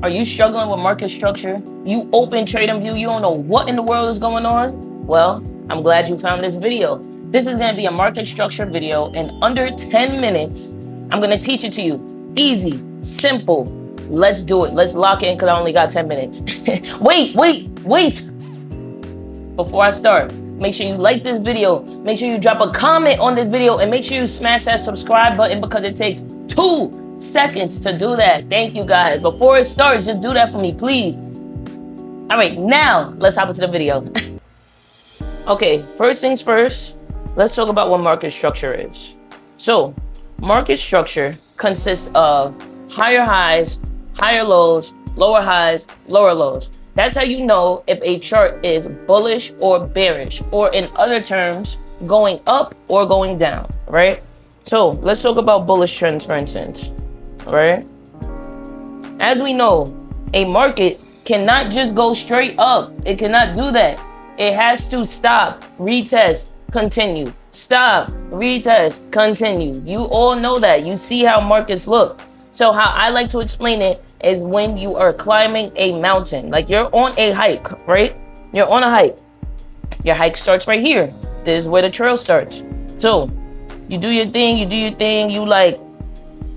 Are you struggling with market structure? You open Trading View, you don't know what in the world is going on? Well, I'm glad you found this video. This is going to be a market structure video in under 10 minutes. I'm going to teach it to you. Easy, simple. Let's do it. Let's lock in because I only got 10 minutes. Wait. Before I start, make sure you like this video. Make sure you drop a comment on this video and make sure you smash that subscribe button because it takes 2 seconds to do that. Thank you guys. Before it starts, just do that for me, please. All right, now let's hop into the video. Okay, first things first, let's talk about what market structure is. So, market structure consists of higher highs, higher lows, lower highs, lower lows. That's how you know if a chart is bullish or bearish, or in other terms, going up or going down, right? So let's talk about bullish trends, for instance, right? As we know, a market cannot just go straight up. It cannot do that. It has to stop, retest, continue. Stop, retest, continue. You all know that. You see how markets look. So how I like to explain it is when you are climbing a mountain. Like you're on a hike, right? You're on a hike. Your hike starts right here. This is where the trail starts. So you do your thing, you like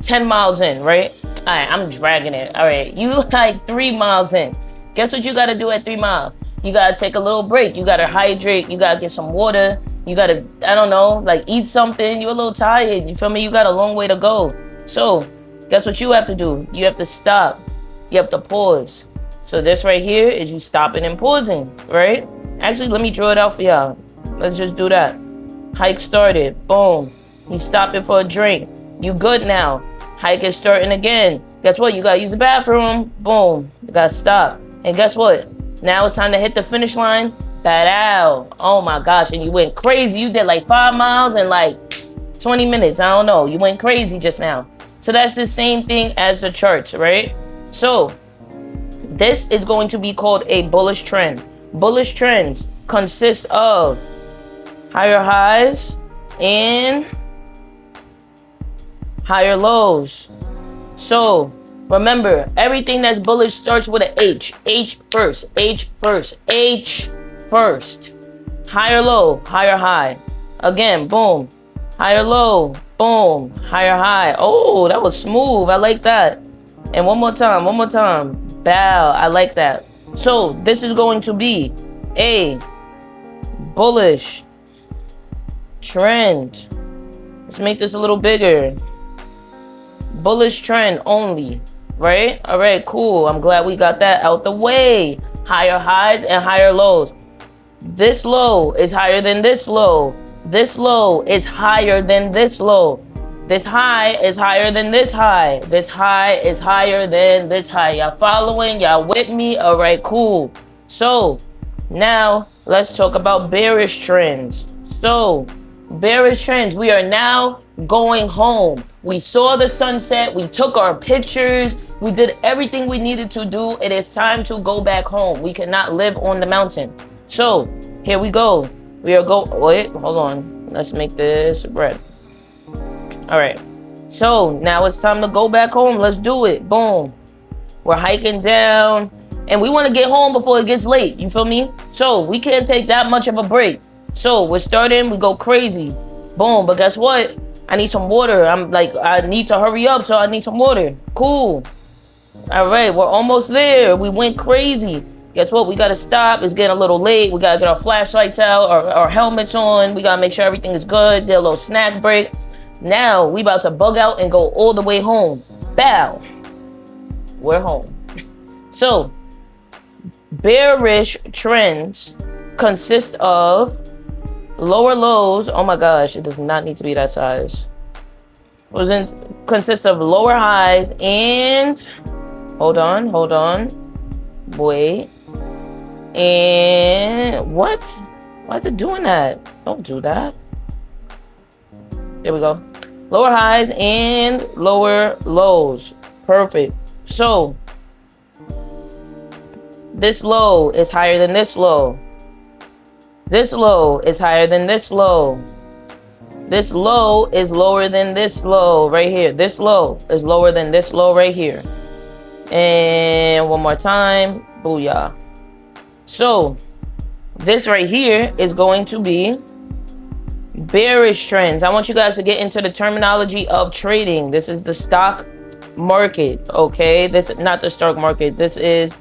10 miles in, right? All right, I'm dragging it. All right, you like 3 miles in. Guess what you got to do at 3 miles? You got to take a little break. You got to hydrate. You got to get some water. You got to, I don't know, like eat something. You're a little tired. You feel me? You got a long way to go. So guess what you have to do? You have to stop. You have to pause. So this right here is you stopping and pausing, right? Actually, let me draw it out for y'all. Let's just do that. Hike started. Boom. You stop it for a drink. You good now. Hike is starting again. Guess what? You got to use the bathroom. Boom. You got to stop. And guess what? Now it's time to hit the finish line. Bad. Oh my gosh. And you went crazy. You did like 5 miles in like 20 minutes. I don't know. You went crazy just now. So that's the same thing as the charts, right? So this is going to be called a bullish trend. Bullish trends consist of higher highs and higher lows. So remember, everything that's bullish starts with an H. H first. H first. H first. Higher low, higher high. Again, boom. Higher low, boom. Higher high. Oh, that was smooth. I like that. And one more time. Bow. I like that. So this is going to be a bullish trend. Let's make this a little bigger. Bullish trend only, right? All right, cool. I'm glad we got that out the way. Higher highs and higher lows. This low is higher than this low. This low is higher than this low. This high is higher than this high. This high is higher than this high. Y'all following? Y'all with me? All right, cool. So now let's talk about bearish trends. So bearish trends, we are now going home. We saw the sunset. We took our pictures. We did everything we needed to do. It is time to go back home. We cannot live on the mountain. So here we go. We are wait, hold on. Let's make this red. All right. So now it's time to go back home. Let's do it. Boom. We're hiking down and we want to get home before it gets late. You feel me? So we can't take that much of a break. So we're starting, we go crazy. Boom. But guess what? I need some water. I need to hurry up, so I need some water. Cool. All right, we're almost there. We went crazy. Guess what? We got to stop. It's getting a little late. We got to get our flashlights out, our helmets on. We got to make sure everything is good. Did a little snack break. Now we about to bug out and go all the way home. Bow. We're home. So, bearish trends consist of lower lows. Oh my gosh, it does not need to be that size. Consists of lower highs and hold on. Wait. And what? Why is it doing that? Don't do that. There we go. Lower highs and lower lows. Perfect. So this low is higher than this low. This low is higher than this low. This low is lower than this low right here. This low is lower than this low right here. And in one more time. Booyah. So this right here is going to be bearish trends. I want you guys to get into the terminology of trading. This is the stock market, okay? This is not the stock market. This is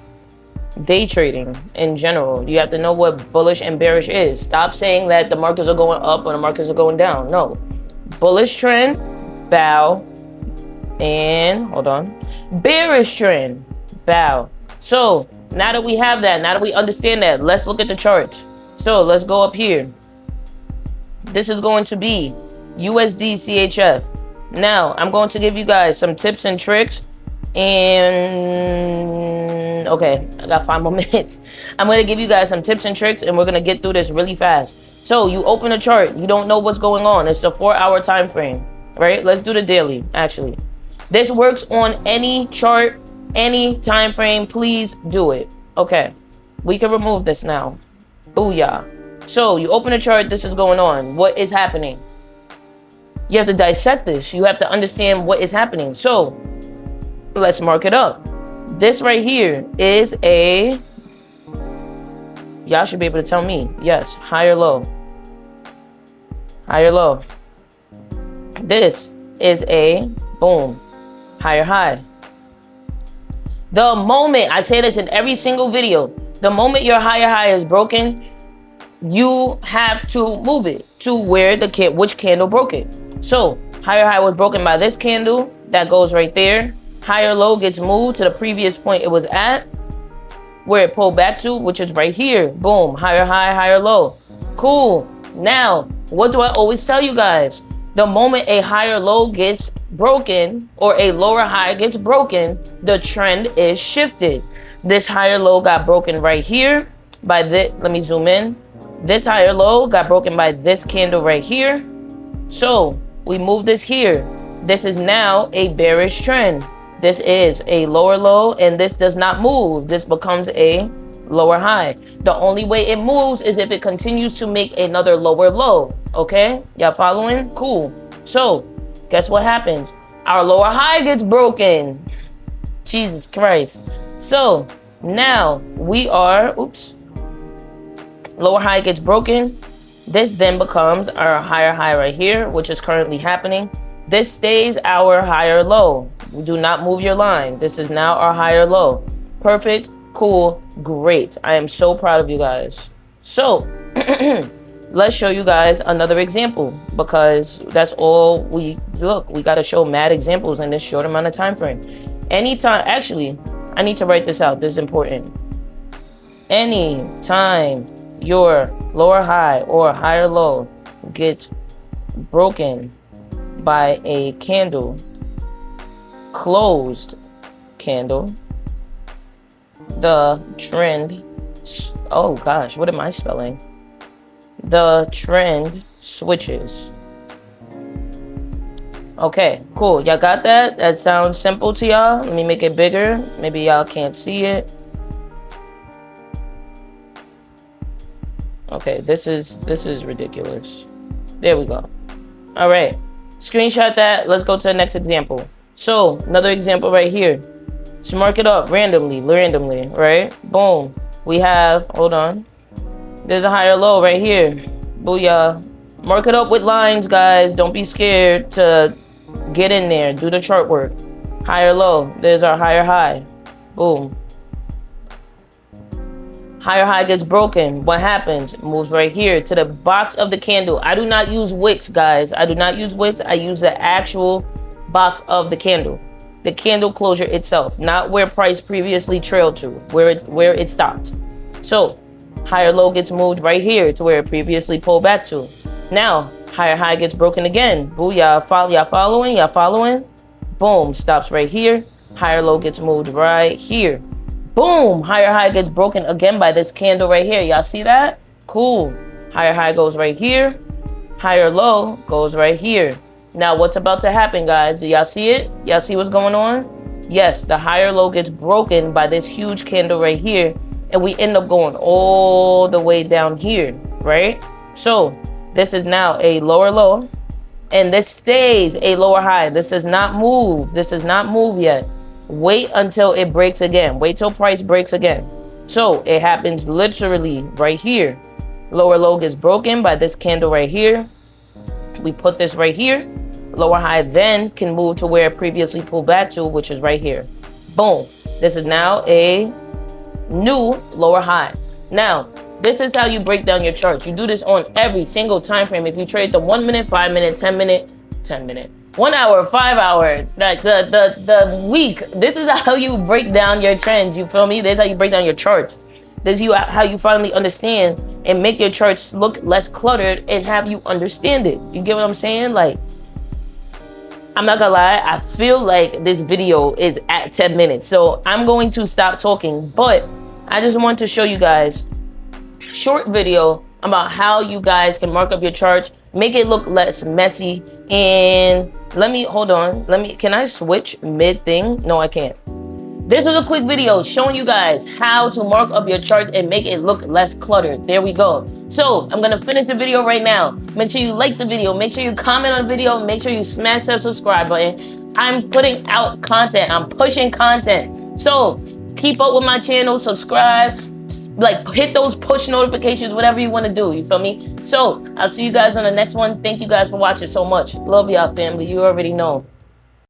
day trading in general. You have to know what bullish and bearish is. Stop saying that the markets are going up or the markets are going down. No. Bullish trend, bow, and hold on. Bearish trend, bow. So now that we have that, now that we understand that, let's look at the charts. So let's go up here. This is going to be USD CHF. Now I'm going to give you guys some tips and tricks. And okay, I got 5 more minutes. I'm going to give you guys some tips and tricks, and we're going to get through this really fast. So you open a chart, you don't know what's going on. It's the 4-hour time frame, right? Let's do the daily, actually. This works on any chart, any time frame. Please do it. Okay, we can remove this now. Booyah. So you open a chart, this is going on. What is happening? You have to dissect this. You have to understand what is happening. So let's mark it up. This right here is a, y'all should be able to tell me. Yes, higher low. Higher low. This is a, boom, higher high. The moment, I say this in every single video, the moment your higher high is broken, you have to move it to where which candle broke it. So higher high was broken by this candle that goes right there. Higher low gets moved to the previous point it was at, where it pulled back to, which is right here. Boom, higher high, higher low. Cool. Now, what do I always tell you guys? The moment a higher low gets broken or a lower high gets broken, the trend is shifted. This higher low got broken right here by this. Let me zoom in. This higher low got broken by this candle right here. So we move this here. This is now a bearish trend. This is a lower low, and this does not move. This becomes a lower high. The only way it moves is if it continues to make another lower low. Okay, y'all following? Cool. So guess what happens? Our lower high gets broken. Jesus Christ. So now we are, oops, lower high gets broken. This then becomes our higher high right here, which is currently happening. This stays our higher low. Do not move your line. This is now our higher low. Perfect, cool, great. I am so proud of you guys. So let's show you guys another example, because that's all we look. We got to show mad examples in this short amount of time frame. Anytime, actually, I need to write this out. This is important. Anytime your lower high or higher low gets broken by a candle, closed candle, the trend, oh gosh, what am I spelling? The trend switches. Okay, cool. Y'all got that? That sounds simple to y'all. Let me make it bigger. Maybe y'all can't see it. Okay, this is ridiculous. There we go. All right, screenshot that. Let's go to the next example. So another example right here. Let's mark it up randomly, right? Boom. We have, hold on. There's a higher low right here. Booyah. Mark it up with lines, guys. Don't be scared to get in there. Do the chart work. Higher low. There's our higher high. Boom. Higher high gets broken. What happens? It moves right here to the box of the candle. I do not use wicks, guys. I do not use wicks. I use the actual box of the candle. The candle closure itself, not where price previously trailed to, where it stopped. So higher low gets moved right here to where it previously pulled back to. Now higher high gets broken again. Booyah. Y'all following? Y'all following? Boom. Stops right here. Higher low gets moved right here. Boom. Higher high gets broken again by this candle right here. Y'all see that? Cool. Higher high goes right here. Higher low goes right here. Now what's about to happen, guys? Do y'all see it? Y'all see what's going on? Yes, the higher low gets broken by this huge candle right here, and we end up going all the way down here, right? So this is now a lower low, and this stays a lower high. This does not move. This does not move yet. wait until it breaks again. Wait till price breaks again. So it happens literally right here. Lower low gets broken by this candle right here. We put this right here. Lower high then can move to where it previously pulled back to, which is right here. Boom. This is now a new lower high. Now, this is how you break down your charts. You do this on every single time frame. If you trade the 1 minute, 5 minute, 10 minute, 1 hour, 5 hour, the week. This is how you break down your trends. You feel me? This is how you break down your charts. This is how you finally understand and make your charts look less cluttered and have you understand it. You get what I'm saying? Like, I'm not gonna lie, I feel like this video is at 10 minutes. So I'm going to stop talking, but I just want to show you guys a short video about how you guys can mark up your charts, make it look less messy. And hold on. Can I switch mid thing? No, I can't. This was a quick video showing you guys how to mark up your charts and make it look less cluttered. There we go. So I'm gonna finish the video right now. Make sure you like the video. Make sure you comment on the video. Make sure you smash that subscribe button. I'm putting out content. I'm pushing content. So keep up with my channel. Subscribe. Like, hit those push notifications, whatever you want to do. You feel me? So I'll see you guys on the next one. Thank you guys for watching so much. Love y'all, family. You already know.